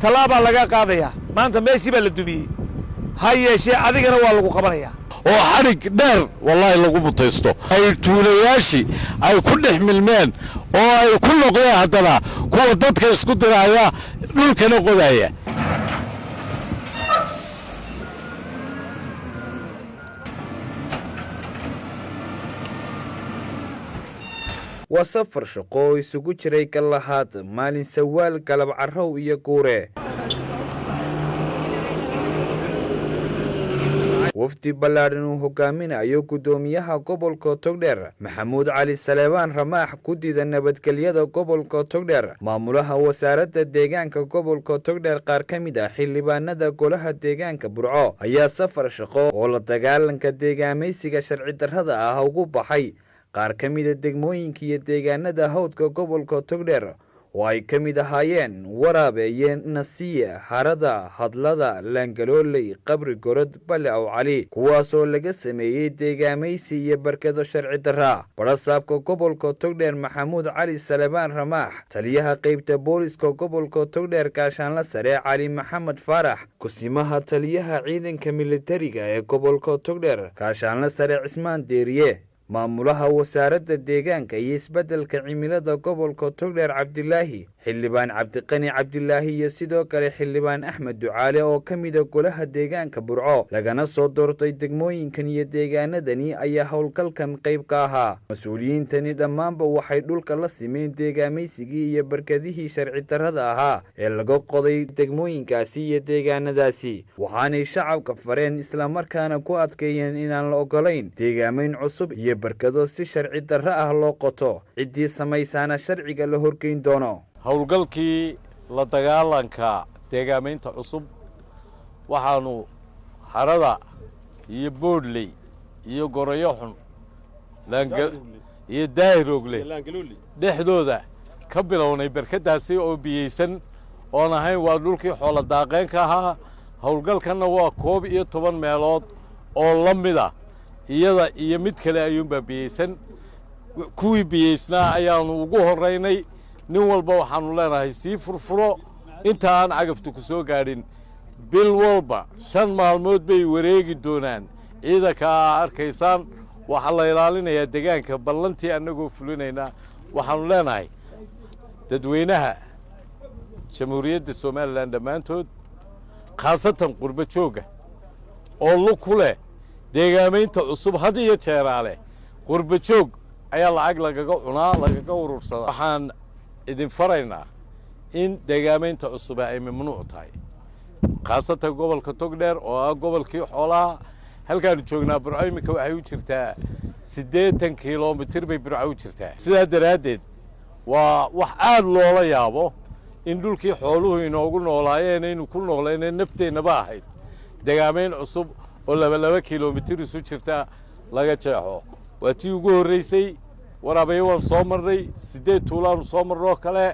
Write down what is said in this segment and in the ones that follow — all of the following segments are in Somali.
tallaabaa laga qaadayaa maanta meeshii baa la dumiyey ha yeeshee adigana waa lagu qabanayaa oo xarig dheer wallahi lagu mutaysto ay tuulayaashii ay ku dhex milmeen oo ay ku noqdeen haddana kuwa dadka isku diraya dhulkana qodaya وسفر شقو isugu jiray Galahaad maalin Sawaal galab Carrow iyo Guure wafdi ballaaran uu hogaaminayo gudoomiyaha gobolka Togdheer Maxamuud Cali Saleebaan Ramaax gudida nabadgelyada gobolka Togdheer maamulaha wasaaradda deegaanka gobolka Togdheer qaar kamid ah xildhibaanada golaha deegaanka Burco ayaa safar shaqo oo la dagaalanka deegaamaysiga sharci darrada ah ugu baxay qaar kamid ah degmooyinka iyo deegaanada hawdka gobolka Togdheer oo ay kamid ahaayeen Waraabe iyo Nasiye Harada Hadlada Langalooley Qabri Gorod Bale aw Cali kuwaas oo laga sameeyay deegaamaysi iyo barkado sharci darra barasaabka gobolka Togdheer Maxamuud Cali Saleebaan Ramaax taliyaha qaybta booliska gobolka Togdheer Gaashaanle Sare Cali Maxamed Faarax kusimaha taliyaha ciidanka militariga ee gobolka Togdheer Gaashaanle Sare Cismaan Deeriye maamulaha wasaaradda deegaanka iyo isbeddelka cimilada gobolka Togdheer Cabdilaahi xildhibaan Cabdiqani Cabdilaahi iyo sidoo kale xildhibaan Axmed Ducaale oo kamid ah golaha deegaanka Burco lagana soo doortay degmooyinkan iyo deegaanadani ayaa howlgalkan qayb ka ahaa mas'uuliyiintani dhammaanba waxay dhulka la simeen deegaamaysigii iyo barkadihii sharci darrada ahaa ee laga qoday degmooyinkaasi iyo deegaanadaasi waxaanay shacabka fareen isla markaana ku adkeeyeen inaan la ogolayn deegaamayn cusub iyo barkado si sharci darro ah loo qoto cidii samaysaana sharciga la horgeyn doono howlgalkii la dagaalanka deegaamaynta cusub waxaanu harada iyo boodley iyo gorayo xun iyo daahirogle dhexdooda ka bilownay barkadaasi oo biyeysan oon ahayn waa dhulkii xoolo daaqeenka ahaa howlgalkanna waa 11 meelood oo la mid ah iyada iyo mid kale ayuunbaa biyeysan kuwii biyeysnaa ayaanu ugu horeynay nin walba waxaanu leenahay sii furfuro inta aan cagaftu ku soo gaadhin bil walba 5 maalmood bay wareegi doonaan ciidanka arkaysaan waxa la ilaalinayaa deegaanka ballantii annagoo fulinayna waxaanu leenahay dadweynaha jamhuuriyadda Soomaaliland dhammaantood khaasatan qurba jooga oo lu leh deegaamaynta cusub had iyo jeeraale qurba joog ayaa lacag lagaga cunaa lagaga urursadaa waxaan idin faraynaa in deegaamaynta cusub ay mamnuuc tahay khaasatan gobolka Togdheer oo ah gobolkii xoolaha halkaan joognaa Burco imika waxay u jirtaa 80 kiiloomitir bay Burco u jirtaa sidaa daraadeed waa wax aad loola yaabo in dhulkii xooluhu inoogu noolaayeen inuu ku nooleeyeen nafteenaba ahayd deegaamayn cusub oo 2 kiiloomitir isu jirta laga jeexo waa tii ugu horeysay Waraabe waan soo marnay 8 tuulaan soo marno kale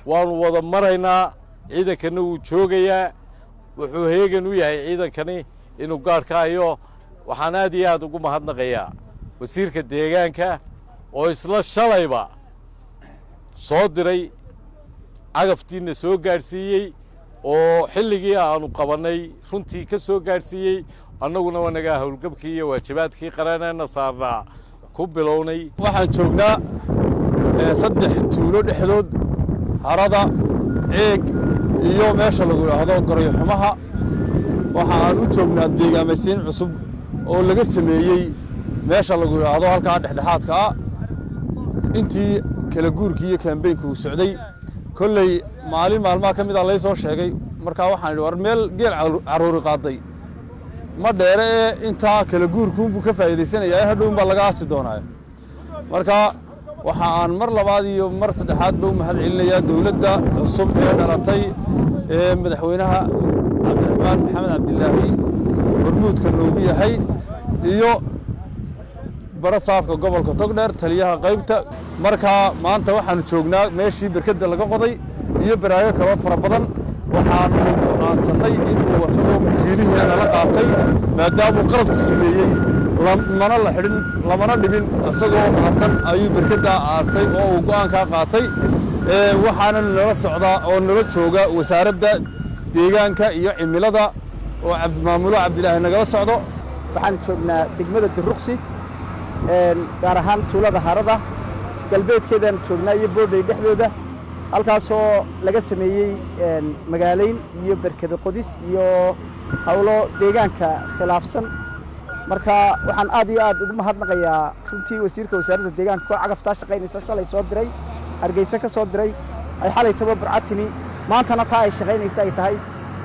waanu wada maraynaa ciidankana uu joogayaa wuxuu heegan u yahay ciidankani inuu gaarka ayo waxaan aad iyo aad ugu mahadnaqayaa wasiirka deegaanka oo isla shalayba soo diray cagaftiina soo gaarsiiyay oo xilligii aanu qabanay runtii ka soo gaarsiiyay annaguna wanaga howlgabkii iyo waajibaadkii qaranayna saarnaa ku bilownay waxaan joognaa 3 tuulo dhexdood harada eeg iyo meesha lagu yiraahdo gorayo xumaha waxa aan u joognaa deegaamaysiin cusub oo laga sameeyay meesha lagu yiraahdo halka dhexdhexaadka ah intii kala guurkii iyo campaign-ku socday kullay maalmaha kamid ah la soo sheegay marka waxaan war meel geel caruuri qaaday ma dheere inta kala guurku ka faa'iideysanaya hadhow ba laga aasi doonaa marka waxa aan mar labaad iyo mar saddexaad baa u mahad celinayaa dawladda cusub ee dhalatay ee madaxweynaha Cabdiraxmaan Maxamed Cabdilaahi hormuudka loogu yahay iyo barasaabka gobolka Togdheer taliyaha qaybta marka maanta waxaan joognaa meeshii barkada laga qoday iyo baraayo kala fara badan waxaan go'aansanay in uu wasaqo mulkiilihiina la qaatay maadaama uu qalad ku sameeyay lamana la xidhin lamana dhibin asagoo mahadsan ayuu barkada aasay oo uu go'aan ka qaatay waxaana nala socdaa oo nala jooga wasaaradda deegaanka iyo cimilada oo maamulo Cabdilaahi nagala socdo. waxaan joognaa degmada Duruqsi gaar ahaan tuulada Harada galbeedkeedaan joognaa iyo boodhay dhexdooda halkaasoo laga sameeyey magaaleyn iyo barkado qodis iyo hawlo deegaanka khilaafsan. marka waxaan aad iyo aad ugu mahadnaqayaa runtii wasiirka wasaaradda deegaanka oo cagaftaa shaqaynaysa shalay soo diray Hargeysa ka soo diray ay xalay tababar catimi maantana taa ay shaqaynaysa ay tahay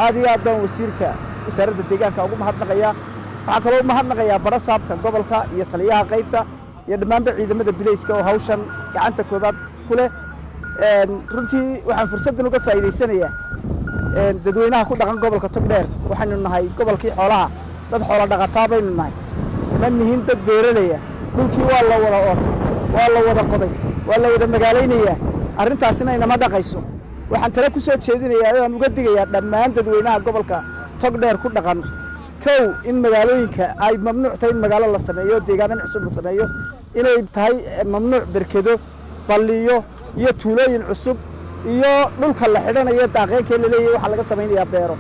aad iyo aad baan wasiirka wasaaradda deegaanka ugu mahadnaqayaa. waxaan kaloo mahadnaqayaa barasaabka gobolka iyo taliyaha qaybta iyo dhammaanba ciidamada bilayska oo hawshan gacanta koobaad ku leh. runtii waxaan fursaddan uga faa'iidaysanayaa dadweynaha ku dhaqan gobolka Togdheer. waxaanu nahay gobolkii xoolaha dad xoolo dhaqataa baynu nahay ma nihin dad beeralaya. dhulkii waa la wada ootay waa la wada qoday waa la wada magaalaynayaa arrintaasina inama dhaqayso. waxaan tale ku soo jeedinayaa oo aan uga digayaa dhammaan dadweynaha gobolka Togdheer ku dhaqan kow in magaalooyinka ay mamnuuc tahay in magaalo la sameeyo deegaan cusub la sameeyo inay tahay mamnuuc barkado balliyo iyo tuulooyin cusub iyo dhulka la xidhanayo daaqeynka la leeyahay waxa laga sameeyaa beero.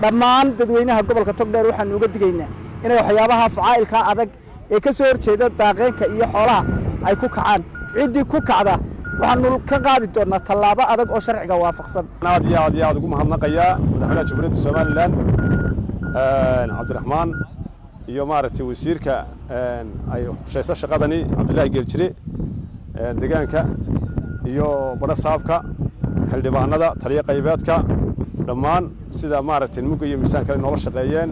dhammaan dadweynaha gobolka Togdheer waxaan uga digaynaa inay waxyaabaha facaa'ilka adag ee ka soo horjeeda daaqeynka iyo xoolaha ay ku kacaan. ciidii ku kacda waxaanu ka qaadi doonaa tallaabo adag oo sharciga waafaqsan. aad iyo aad ugu mahadnaqayaa madaxweynaha Jamhuuriyadda Soomaaliland Cabdiraxmaan iyo maaragtay wasiirka ay xushaysa shaqadani Cabdilaahi Geeljire deegaanka iyo barasaabka xildhibaanada taliye qaybeedka dhammaan sida maaragtay muga iyo miisaan kale noola shaqeeyeen.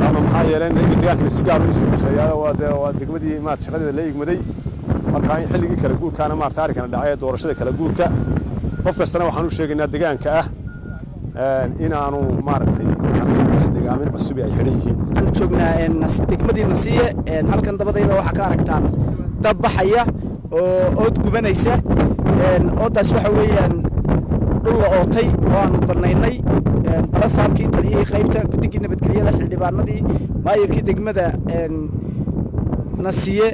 ama maxaa yeeleen deegaanka si gaar ah u soo waa degmadii maaragtay shaqadeeda la igmaday marka in xilligii kala guurkaana maaragtay arrinkan dhacay doorashada kala guurka qof kastana waxaan u sheegaynaa deegaanka ah inaanu maaragtay deegaamin cusub ay xidhan yihiin. waxaan joognaa degmadii Nasiye halkan dabadayda waxa ka aragtaan dab baxaya oo ood gubanaysa oodaas waxa weeyaan dhul la ootay oo aan banaynay barasaabkii taliyay qaybta guddiga nabadgelyada xildhibaanadii maayirkii degmada Nasiye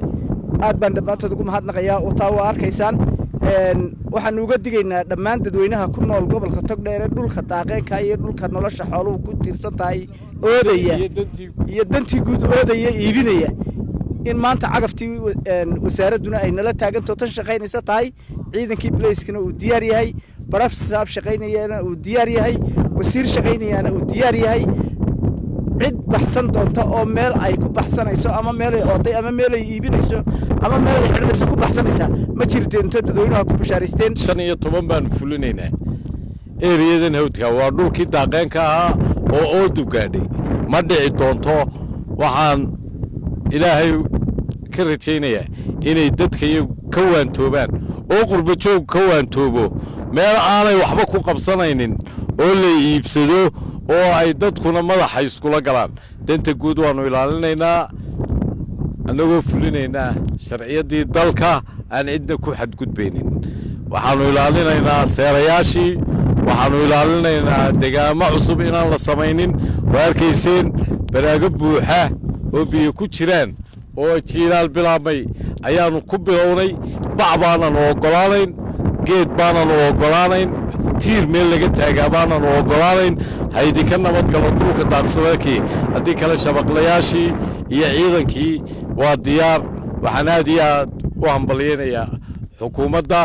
aad baan dhammaantood ugu mahadnaqayaa oo taa waa arkaysaan. waxaan uga digaynaa dhammaan dadweynaha ku nool gobolka Togdheer dhulka daaqeynka iyo dhulka nolosha xooluhu ku tiirsan tahay oodaya iyo dantii guud oodaya iibinaya in maanta cagaftii wasaaraduna ay nala taaganto tan shaqaynaysa tahay ciidankii bilayskana uu diyaar yahay barasaab shaqaynayana uu diyaar yahay wasiir shaqaynayana uu diyaar yahay. cid baxsan doonta oo meel ay ku baxsanayso ama meel ay ooday ama meel ay iibinayso ama meel ay xidhanayso ku baxsanaysa ma jirto dadweynaha ku bushaaraysteen. 15 baan fulinaynaa ereyadan hawdka waa dhulkii daaqeynka ahaa oo oodu gaadhay ma dhici doonto. waxaan ilaahay ka rajaynayaa inay dadka ka waantoobaan oo qurba joog ka waantoobo meel aanay waxba ku qabsanaynin oo la iibsado oo ay dadkuna madaxa iskula galaan. danta guud waanu ilaalinaynaa anagoo fulinaynaa sharciyadii dalka aan cidna ku xadgudbaynin. waxaanu ilaalinaynaa seerayaashii waxaanu ilaalinaynaa deegaamo cusub inaan la samaynin. waa arkayseen baraago buuxa oo biyo ku jiraan oo jiilaal bilaabmay ayaanu ku bilownay. bac baanan ogolaanayn geed baanan ogolaanayn tiir meel laga taagaa baanan ogolaanayn. haydi ka nabadgalo dhulka daaqsameedkii haddii kale shabaqlayaashii iyo ciidankii waa diyaar. waxaan aad iyo aad u hambalyaynayaa xukuumadda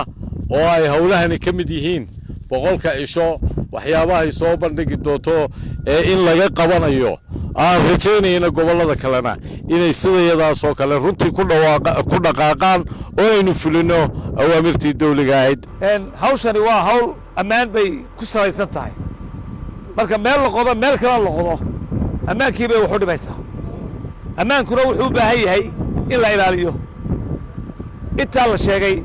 oo ay howlahani ka mid yihiin 100 cisho waxyaabaha ay soo bandhigi doonto ee in laga qabanayo. aan rajaynayna gobolada kalena inay sidayadaas oo kale runtii ku dhaqaaqaan oo aynu fulino awaamirtii dawliga ahayd. hawshani waa hawl ammaan bay ku salaysan tahay. marka meel la qodo meel kale la qodo ammaankii bay wax u dhimaysaa. ammaankuna wuxuu u baahan yahay in la ilaaliyo. intaa la sheegay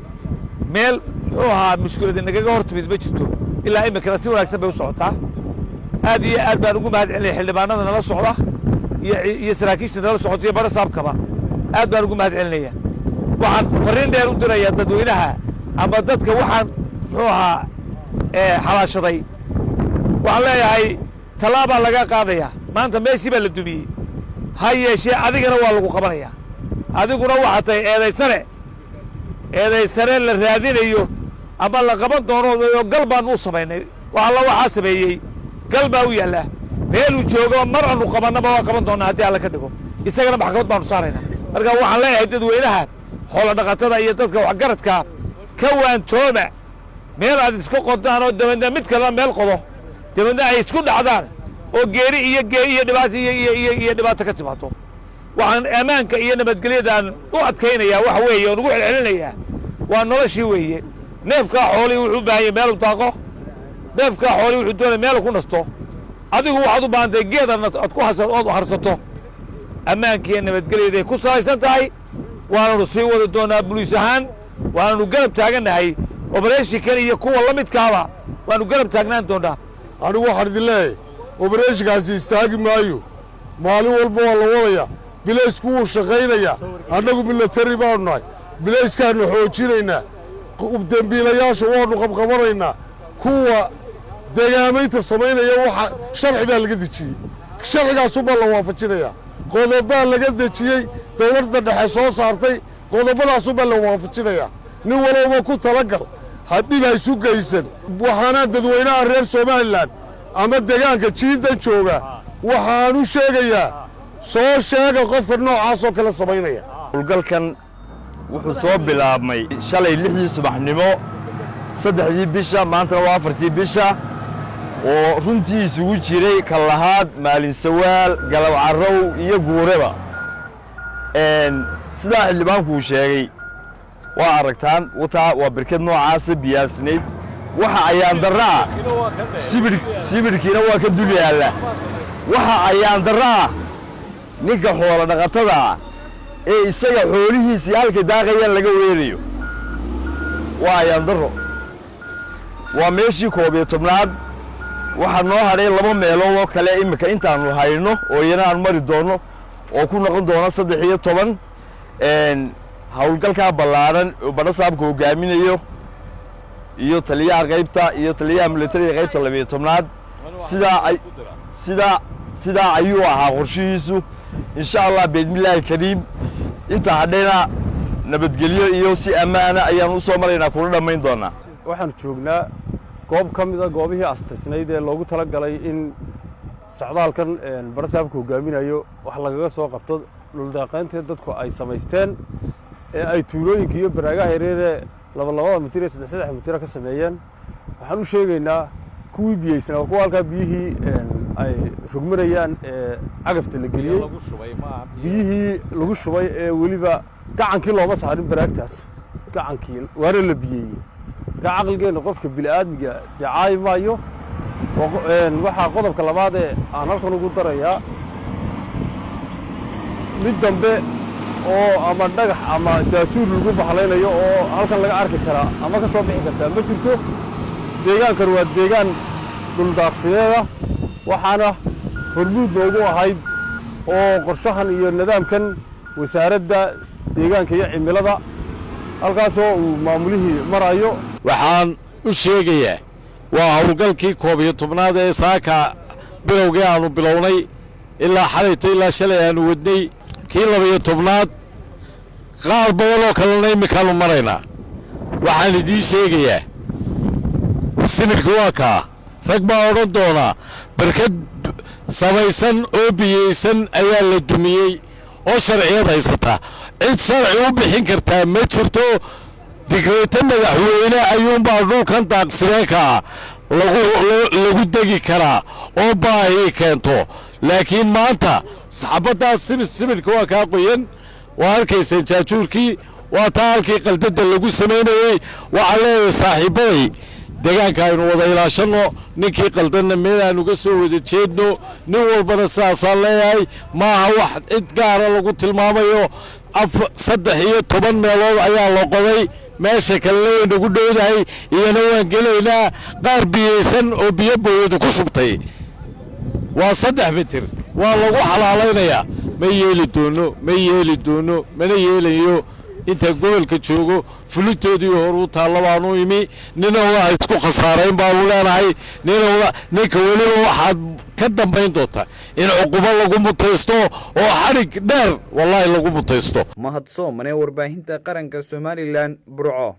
meel muxuu ahaa mushkiladii nagaga hortimid ma jirto ilaa iminkana si wanaagsan bay u socotaa. aad iyo aad baan ugu mahadcelinaya xildhibaanada nala socda iyo saraakiisha nala socota iyo barasaabkaba aad baan ugu mahadcelinaya. waxaan fariin dheer u dirayaa dadweynaha ama dadka waxaan muxuu ahaa xalaashaday. waxaan leeyahay tallaabaa laga qaadayaa maanta meeshii baa la dumiyey ha yeeshee adigana waa lagu qabanayaa. adiguna waxaa tahay eedaysane la raadinayo ama la qaban doono gal baan u samaynay. waxaa sameeyey gal baa u yaallaa meeluu joogo mar aanu qabannaba waa qaban doonnaa haddii alla ka dhigo isagana maxkamad baanu saaraynaa marka waxaan leeyahay dadweynaha xoolo dhaqatada iyo dadka waxgaradkaa ka waantooma meel aad isku qodaan oo dabadna mid kalena meel qodo dabadna ay isku dhacdaan oo geeri iyo dhibaato ka timaado waxaan ammaanka iyo nabadgelyadaan u adkaynayaa wax weeye oo nagu celcelinayaa waa noloshii weeye neefkaa xoolihii wuxuu u baahan yahay meel u daaqo neefkaa xoolihii wuxuu doonaya meel ku nasto adigu waxaad u baahantahay geed aad ku ood harsato ammaanka iyo nabadgelyaday ku salaysan tahay waananu sii wadi doonaa buliis ahaan waananu garab taagannahay obereeshinkan iyo kuwa la midkaaba waanu garab taagnaan doonnaa anigu waxaan idin leeyahay obereeshinkaasi istaagi maayo maalin walba waa la wadaya bilaysku wuu shaqaynayaa annagu milatari baanu nahay bilayskaannu xoojinaynaa dembiilayaasha waannu qabqabanaynaa kuwa degaamaynta samaynaya waxa sharci baa laga dejiyey sharcigaasubbaa la waafajinayaa qodobbaa laga dejiyey dawladda dhexe soo saartay qodobbadaasubbaa la waafajinayaa nin walowba ku talagal hadhib ha isu geysan waxaana dadweynaha reer somalilan ama degaanka jiidan jooga waxaan u sheegayaa soo sheega qofka noocaasoo kale samaynaya howlgalkan wuxuu soo bilaabmay shalay 6dii subaxnimo 3dii bisha maantana waa 4tii bisha oo runtii isugu jiray kallahaad maalin sawaal galab carrow iyo guureba sidaa xildhibaanku uu sheegay waa aragtaan wataa waa birkad noocaasa biyaasnayd waxa ayaan darraa sibirkiina waa ka dul yaalla waxa ayaan darraa ninka xoolo dhaqatada ee isaga xoolihiisii halkay daaqayaan laga weerayo waa ayaan darro waa meeshii 11aad waxaa noo hadhay 2 meelood oo kale imika intaannu hayno oo iyana aan mari doonno oo ku noqon doona 13 howlgalkaa ballaaran oo badhasaabka hogaaminayo iyo taliyaha qaybta iyo taliyaha militariga qaybta 12aad sidaa ayuu ahaa qorshihiisu insha allah biidmillaahi kariim inta hadhayna nabadgelyo iyo si ammaana ayaan u soo maraynaa kula dhammayn doonaa waxaan joognaa goob ka mid a goobihii astasnayd ee loogu talagalay in socdaalkan badhasaabka hogaaminayo wax lagaga soo qabto dhuldaaqaynteed dadku ay samaysteen ee ay tuulooyinka iyo baraagaha yareeree 2 mitir iyo 3 mitir ka sameeyeen waxaan u sheegaynaa kuwii biyeysnaa kuwa halkaa biyihii ay rugmanayaan ee cagafta la geliyey biyihii lagu shubay ee weliba gacankii looma saarin baraagtaas gacankii waana la biyeeyey marka caqligeenna qofka bini'aadmiga dacaayi maayo waxaa qodobka labaad ee aan halkan ugu darayaa mid dambe oo ama dhagax ama jaajuur lagu baxlaynayo oo halkan laga arki karaa ama ka soo bixi kartaa ma jirto deegaankan waa deegaan dhuldaaqsimeeda waxaana hormuud noogu ahayd oo qorshahan iyo nidaamkan wasaaradda deegaanka iyo cimilada halkaasoo uu maamulihii marayo waxaan u sheegayaa waa howlgalkii 11aad ee saaka bilowgii aanu bilownay ilaa xalayta ilaa shalay aanu wadnay kii 12aad qaar badan oo kalena imikaanu maraynaa waxaan idiin sheegayaa sibirka waa kaa rag baa odhan doonaa barkad samaysan oo biyeysan ayaa la dumiyey oo sharciyad haysata cid sharci u bixin kartaa ma jirto digreeto madaxweyne ayuunbaa dhulkan daaqsimeenkaa lagu degi karaa oo baahi keento laakiin maanta saxaabaddaas sibirka waa kaa qoyan waa arkayseen jaajuurkii waa taa halkii qaldadda lagu samaynayey waxaa leedahay saaxiibbaday deegaanka aynu wada ilaashanno ninkii qaldanna meel aan uga soo wada jeedno nin walbana sidaasaan leeyahay maaha wax cid gaara lagu tilmaamayo 13 meelood ayaa la qoday meesha kalena way nagu dhowdahay iyana waan gelaynaa qaar biyeysan oo biyo booyadu ku shubtay waa 3 mitir waa lagu xalaalaynayaa ma yeeli doono mana yeelayo inta gobolka joogo fulintoodii hor u taalla baanu imi ninowna ay isku khasaarayn baanu leenahay ninka weliba waxaad ka dambayn doontaa in cuqubo lagu mutaysto oo xadhig dheer wallaahi lagu mutaysto mahadso mane warbaahinta qaranka Somaliland Burco.